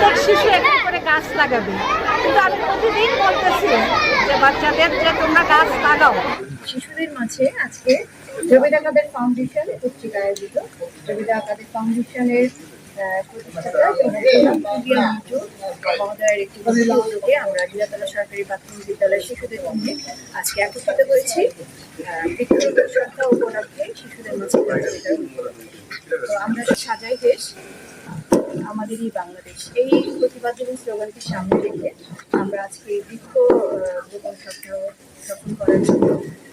প্রত্যেক শিশু একটি করে গাছ লাগাবে, কিন্তু আমি প্রতিদিন বলতেছি যে বাচ্চাদের যে তোমরা গাছ লাগাও। শিশুদের মাঝে আজকে জবেদা কাদের ফাউন্ডেশন কর্তৃক আয়োজিত জবেদা কাদের ফাউন্ডেশনের প্রতিষ্ঠাতা মহোদয়ের একটি উদ্যোগে আমরা জিয়াতলা সরকারি প্রাথমিক বিদ্যালয়ের শিশুদের সঙ্গে আজকে একত্রিত হয়েছি বৃক্ষরোপণ সপ্তাহ উপলক্ষে শিশুদের মাঝে তো আমরা সাজাই দেশ আমাদেরই বাংলাদেশ এই প্রতিবাদ এবং স্লোগানকে সামনে রেখে আমরা আজকে বৃক্ষ রোপণ সপ্তাহ সফল করার জন্য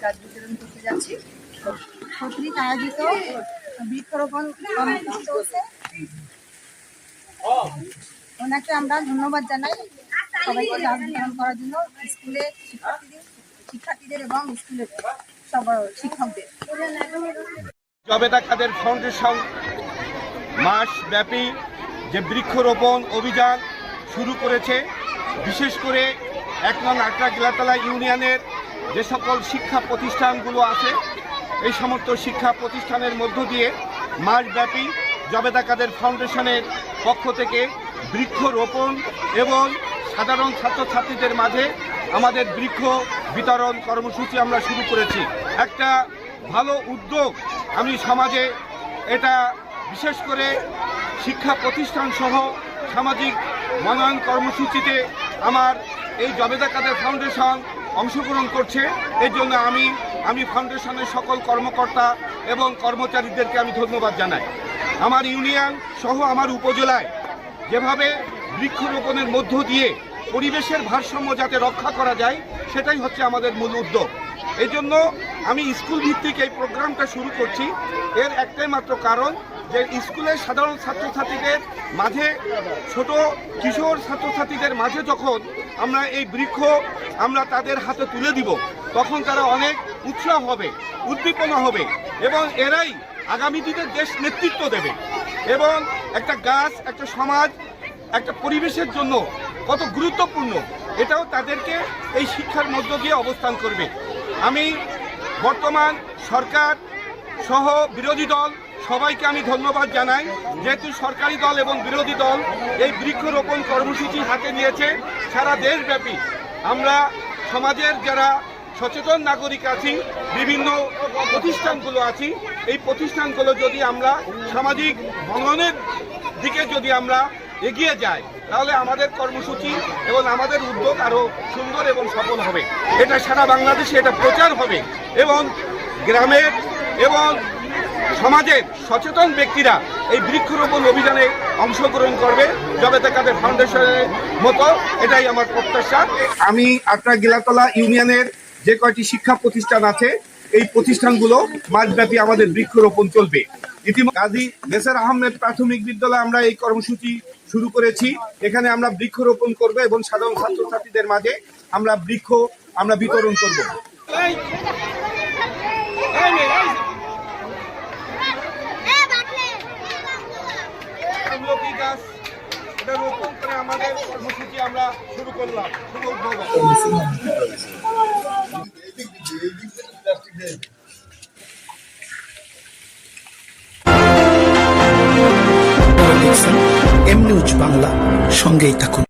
কাজ বিতরণ করতে যাচ্ছি। কর্তৃক আয়োজিত বৃক্ষরোপণ চলছে, ওনাকে আমরা ধন্যবাদ জানাই সবাইকে গাছ বিতরণ করার জন্য, স্কুলে শিক্ষার্থীদের এবং স্কুলের সব শিক্ষকদের। জবেদা কাদের ফাউন্ডেশন মাস ব্যাপী যে বৃক্ষরোপণ অভিযান শুরু করেছে, বিশেষ করে 1 নং আটরা গিলাতলা ইউনিয়নের যে সকল শিক্ষা প্রতিষ্ঠানগুলো আছে এই সমস্ত শিক্ষা প্রতিষ্ঠানের মধ্য দিয়ে মাসব্যাপী জবেদা কাদের ফাউন্ডেশনের পক্ষ থেকে বৃক্ষরোপণ এবং সাধারণ ছাত্রছাত্রীদের মাঝে আমাদের বৃক্ষ বিতরণ কর্মসূচি আমরা শুরু করেছি। একটা ভালো উদ্যোগ আমি সমাজে এটা বিশেষ করে শিক্ষা প্রতিষ্ঠান সহ সামাজিক মনোনয়ন কর্মসূচিতে আমার এই জবেদা কাদের ফাউন্ডেশন অংশগ্রহণ করছে। এই জন্য আমি ফাউন্ডেশনের সকল কর্মকর্তা এবং কর্মচারীদেরকে আমি ধন্যবাদ জানাই। আমার ইউনিয়ন সহ আমার উপজেলায় যেভাবে বৃক্ষরোপণের মধ্য দিয়ে পরিবেশের ভারসাম্য যাতে রক্ষা করা যায় সেটাই হচ্ছে আমাদের মূল উদ্যোগ। এই জন্য আমি স্কুল ভিত্তিক এই প্রোগ্রামটা শুরু করছি। এর একটাই মাত্র কারণ যে স্কুলের সাধারণ ছাত্রছাত্রীদের মাঝে, ছোট কিশোর ছাত্রছাত্রীদের মাঝে যখন আমরা এই বৃক্ষ আমরা তাদের হাতে তুলে দিব তখন তারা অনেক উৎসাহ হবে, উদ্দীপনা হবে এবং এরাই আগামী দিনের দেশ নেতৃত্ব দেবে। এবং একটা গাছ একটা সমাজ একটা পরিবেশের জন্য কত গুরুত্বপূর্ণ এটাও তাদেরকে এই শিক্ষার মধ্য দিয়ে অবস্থান করবে। আমি বর্তমান সরকার সহ বিরোধী দল সবাইকে আমি ধন্যবাদ জানাই, যেহেতু সরকারি দল এবং বিরোধী দল এই বৃক্ষরোপণ কর্মসূচি হাতে নিয়েছে। সারা দেশব্যাপী আমরা সমাজের যারা সচেতন নাগরিক আছি, বিভিন্ন প্রতিষ্ঠানগুলো আছি, এই প্রতিষ্ঠানগুলো যদি আমরা সামাজিক বন্ধনের দিকে যদি আমরা এগিয়ে যাই তাহলে আমাদের কর্মসূচি এবং আমাদের উদ্যোগ আরও সুন্দর এবং সফল হবে। এটা সারা বাংলাদেশে এটা প্রচার হবে এবং গ্রামের এবং সমাজের সচেতন ব্যক্তিরা এই বৃক্ষরোপণ অভিযানে অংশগ্রহণ করবে জবেদা কাদের ফাউন্ডেশনের মতো, এটাই আমার প্রত্যাশা। আমি আটরা গিলাতলা ইউনিয়নের যে কয়টি শিক্ষা প্রতিষ্ঠান আছে এই প্রতিষ্ঠানগুলো মাসব্যাপী আমাদের বৃক্ষরোপণ চলবে। ইতিমধ্যে গাজী নেসার আহমেদ প্রাথমিক বিদ্যালয়ে আমরা এই কর্মসূচি শুরু করেছি। এখানে আমরা বৃক্ষরোপণ করব এবং সাধারণ ছাত্রছাত্রীদের মাঝে আমরা বৃক্ষ আমরা বিতরণ করব। আমলকি গাছ এটা রোপণ করে আমাদের কর্মসূচি আমরা শুরু করলাম। শুভ উদ্বোধন। এম নিউজ বাংলা, সঙ্গেই থাকুন।